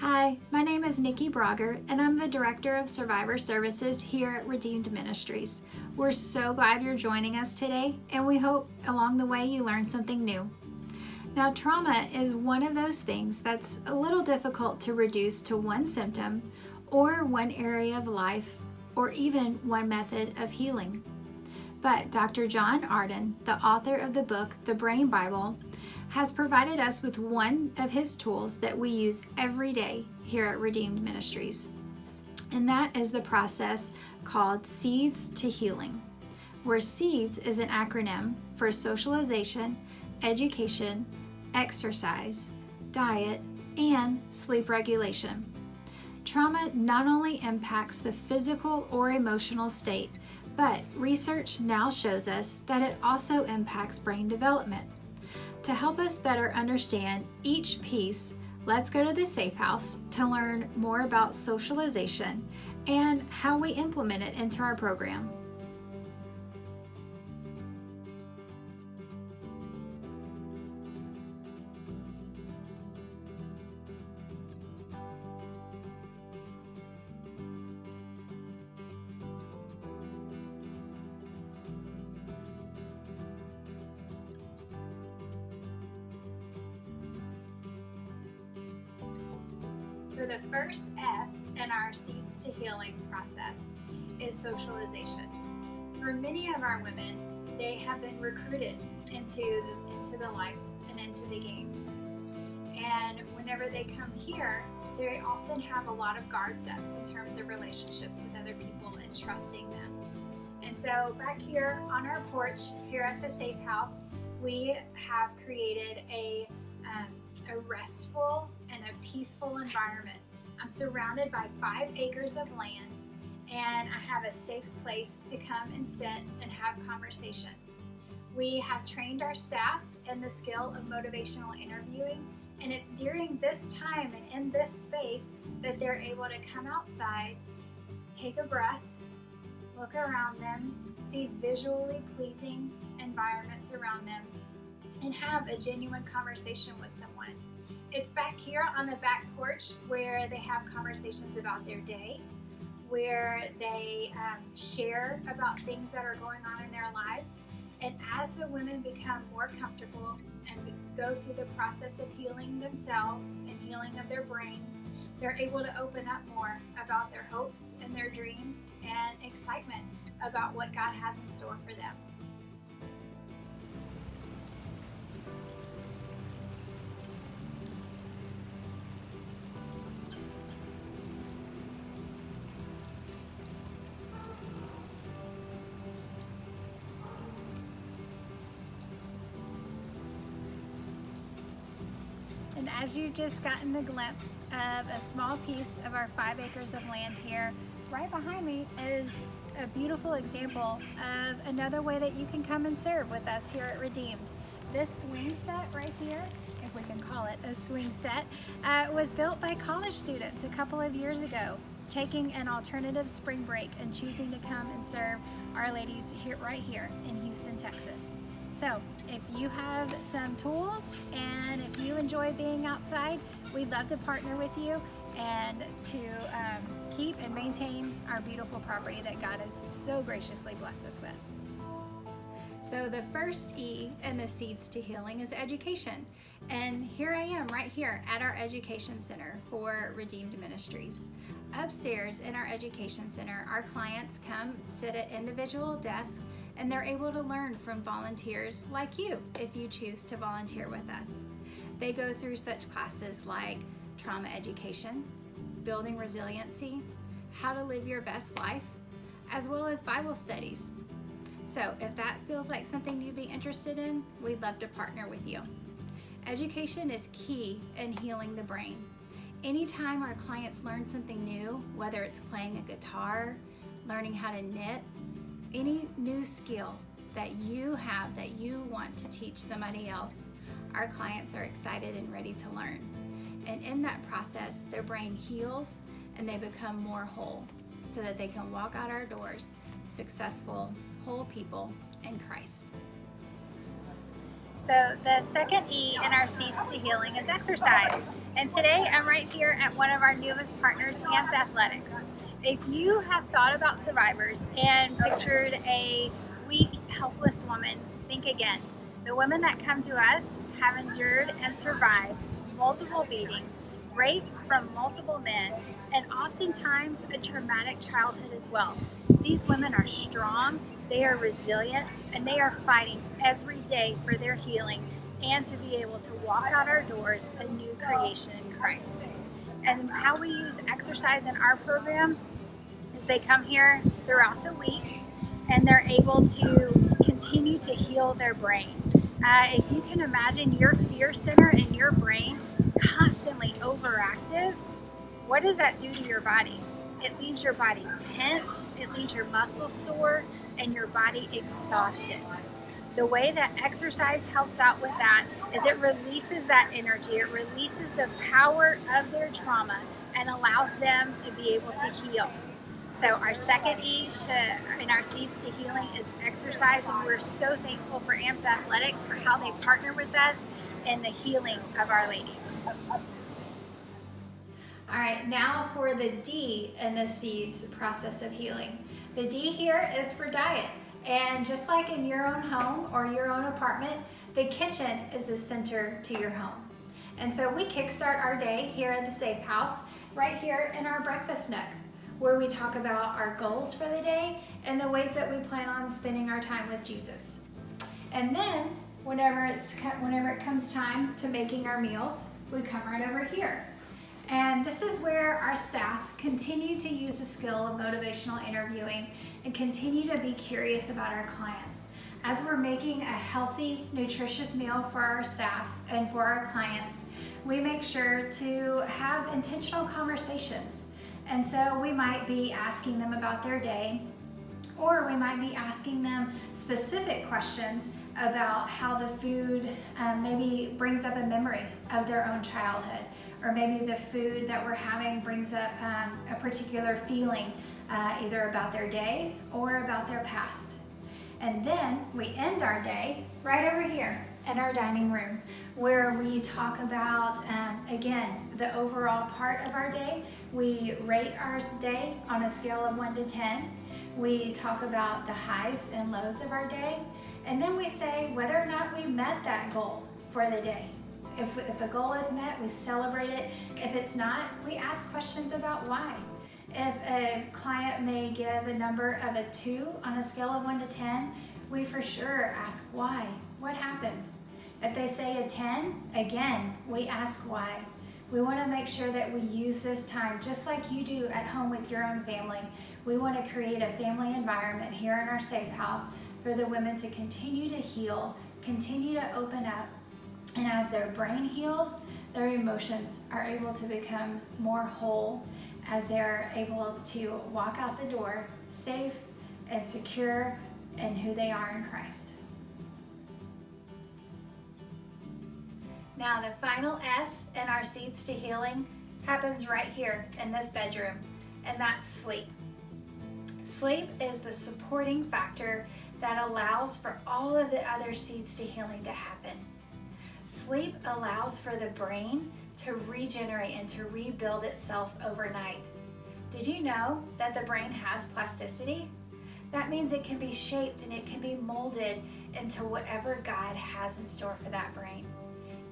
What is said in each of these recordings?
Hi, my name is Niki Brogger, and I'm the Director of Survivor Services here at Redeemed Ministries. We're so glad you're joining us today, and we hope along the way you learn something new. Now, trauma is one of those things that's a little difficult to reduce to one symptom or one area of life or even one method of healing. But Dr. John Arden, the author of the book, The Brain Bible, has provided us with one of his tools that we use every day here at Redeemed Ministries. And that is the process called SEEDS to Healing, where SEEDS is an acronym for socialization, education, exercise, diet, and sleep regulation. Trauma not only impacts the physical or emotional state, but research now shows us that it also impacts brain development. To help us better understand each piece, let's go to the Safe House to learn more about socialization and how we implement it into our program. So the first S in our SEEDS to Healing process is socialization. For many of our women, they have been recruited into the life and into the game. And whenever they come here, they often have a lot of guards up in terms of relationships with other people and trusting them. And so back here on our porch here at the Safe House, we have created a restful and a peaceful environment. I'm surrounded by 5 acres of land, and I have a safe place to come and sit and have conversation. We have trained our staff in the skill of motivational interviewing, and it's during this time and in this space that they're able to come outside, take a breath, look around them, see visually pleasing environments around them, and have a genuine conversation with someone. It's back here on the back porch where they have conversations about their day, where they share about things that are going on in their lives. And as the women become more comfortable and go through the process of healing themselves and healing of their brain, they're able to open up more about their hopes and their dreams and excitement about what God has in store for them. And as you've just gotten a glimpse of a small piece of our 5 acres of land here, right behind me is a beautiful example of another way that you can come and serve with us here at Redeemed. This swing set right here, if we can call it a swing set, was built by college students a couple of years ago, taking an alternative spring break and choosing to come and serve Our Ladies right here in Houston, Texas. So if you have some tools and if you enjoy being outside, we'd love to partner with you and to keep and maintain our beautiful property that God has so graciously blessed us with. So the first E in the SEEDS to Healing is education. And here I am right here at our education center for Redeemed Ministries. Upstairs in our education center, our clients come sit at individual desks and they're able to learn from volunteers like you if you choose to volunteer with us. They go through such classes like trauma education, building resiliency, how to live your best life, as well as Bible studies. So if that feels like something you'd be interested in, we'd love to partner with you. Education is key in healing the brain. Anytime our clients learn something new, whether it's playing a guitar, learning how to knit, any new skill that you have that you want to teach somebody else, our clients are excited and ready to learn. And in that process, their brain heals and they become more whole so that they can walk out our doors successful, whole people in Christ. So the second E in our SEEDS to Healing is exercise. And today I'm right here at one of our newest partners, Amped Athletics. If you have thought about survivors and pictured a weak, helpless woman, think again. The women that come to us have endured and survived multiple beatings, rape from multiple men, and oftentimes a traumatic childhood as well. These women are strong, they are resilient, and they are fighting every day for their healing and to be able to walk out our doors a new creation in Christ. And how we use exercise in our program is they come here throughout the week and they're able to continue to heal their brain. If you can imagine your fear center in your brain constantly overactive, what does that do to your body? It leaves your body tense, it leaves your muscles sore, and your body exhausted. The way that exercise helps out with that is it releases that energy, it releases the power of their trauma and allows them to be able to heal. So our second E in our Seeds to Healing is exercise, and we're so thankful for Amped Athletics for how they partner with us in the healing of our ladies. All right, now for the D in the Seeds process of healing. The D here is for diet. And just like in your own home or your own apartment, the kitchen is the center to your home. And so we kickstart our day here in the Safe House, right here in our breakfast nook, where we talk about our goals for the day and the ways that we plan on spending our time with Jesus. And then, whenever it comes time to making our meals, we come right over here. And this is where our staff continue to use the skill of motivational interviewing and continue to be curious about our clients. As we're making a healthy, nutritious meal for our staff and for our clients, we make sure to have intentional conversations. And so we might be asking them about their day, or we might be asking them specific questions about how the food maybe brings up a memory of their own childhood, or maybe the food that we're having brings up a particular feeling either about their day or about their past. And then we end our day right over here in our dining room, where we talk about, again, the overall part of our day. We rate our day on a scale of 1 to 10. We talk about the highs and lows of our day, and then we say whether or not we met that goal for the day. If a goal is met, we celebrate it. If it's not, we ask questions about why. If a client may give a number of a 2 on a scale of 1 to 10, we for sure ask why. What happened? If they say a 10, again, we ask why. We want to make sure that we use this time just like you do at home with your own family. We want to create a family environment here in our Safe House for the women to continue to heal, continue to open up, and as their brain heals, their emotions are able to become more whole as they're able to walk out the door safe and secure in who they are in Christ. Now, the final S in our Seeds to Healing happens right here in this bedroom, and that's sleep. Sleep is the supporting factor that allows for all of the other Seeds to Healing to happen. Sleep allows for the brain to regenerate and to rebuild itself overnight. Did you know that the brain has plasticity? That means it can be shaped and it can be molded into whatever God has in store for that brain.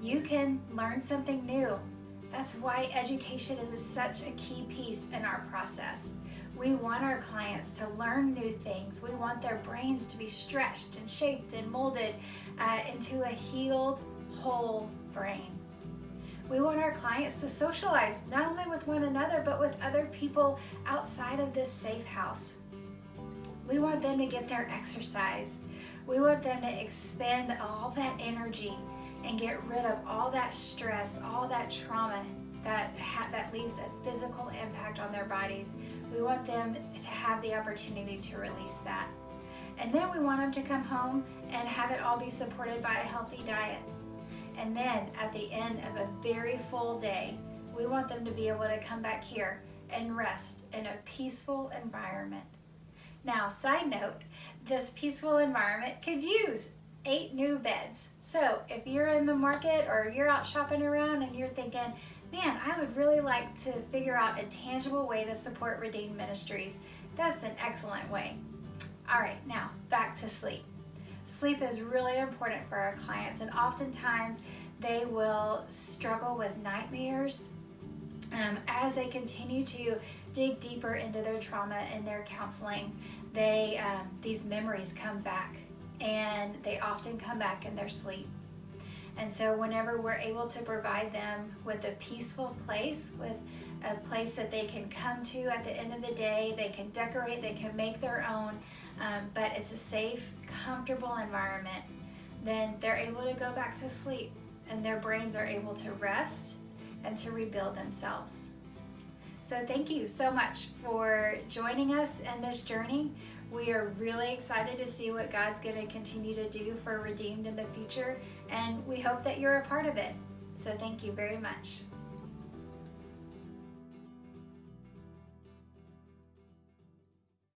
You can learn something new. That's why education is such a key piece in our process. We want our clients to learn new things. We want their brains to be stretched and shaped and molded into a healed, whole brain. We want our clients to socialize not only with one another, but with other people outside of this safe house. We want them to get their exercise. We want them to expend all that energy and get rid of all that stress, all that trauma that leaves a physical impact on their bodies. We want them to have the opportunity to release that. And then we want them to come home and have it all be supported by a healthy diet. And then at the end of a very full day, we want them to be able to come back here and rest in a peaceful environment. Now, side note, this peaceful environment could use 8 new beds. So if you're in the market or you're out shopping around and you're thinking, man, I would really like to figure out a tangible way to support Redeemed Ministries, that's an excellent way. All right, now back to sleep. Sleep is really important for our clients, and oftentimes they will struggle with nightmares as they continue to dig deeper into their trauma and their counseling. These memories come back, and they often come back in their sleep. And so whenever we're able to provide them with a peaceful place, with a place that they can come to at the end of the day, they can decorate, they can make their own, but it's a safe, comfortable environment, then they're able to go back to sleep and their brains are able to rest and to rebuild themselves. So thank you so much for joining us in this journey. We are really excited to see what God's going to continue to do for Redeemed in the future, and we hope that you're a part of it. So thank you very much.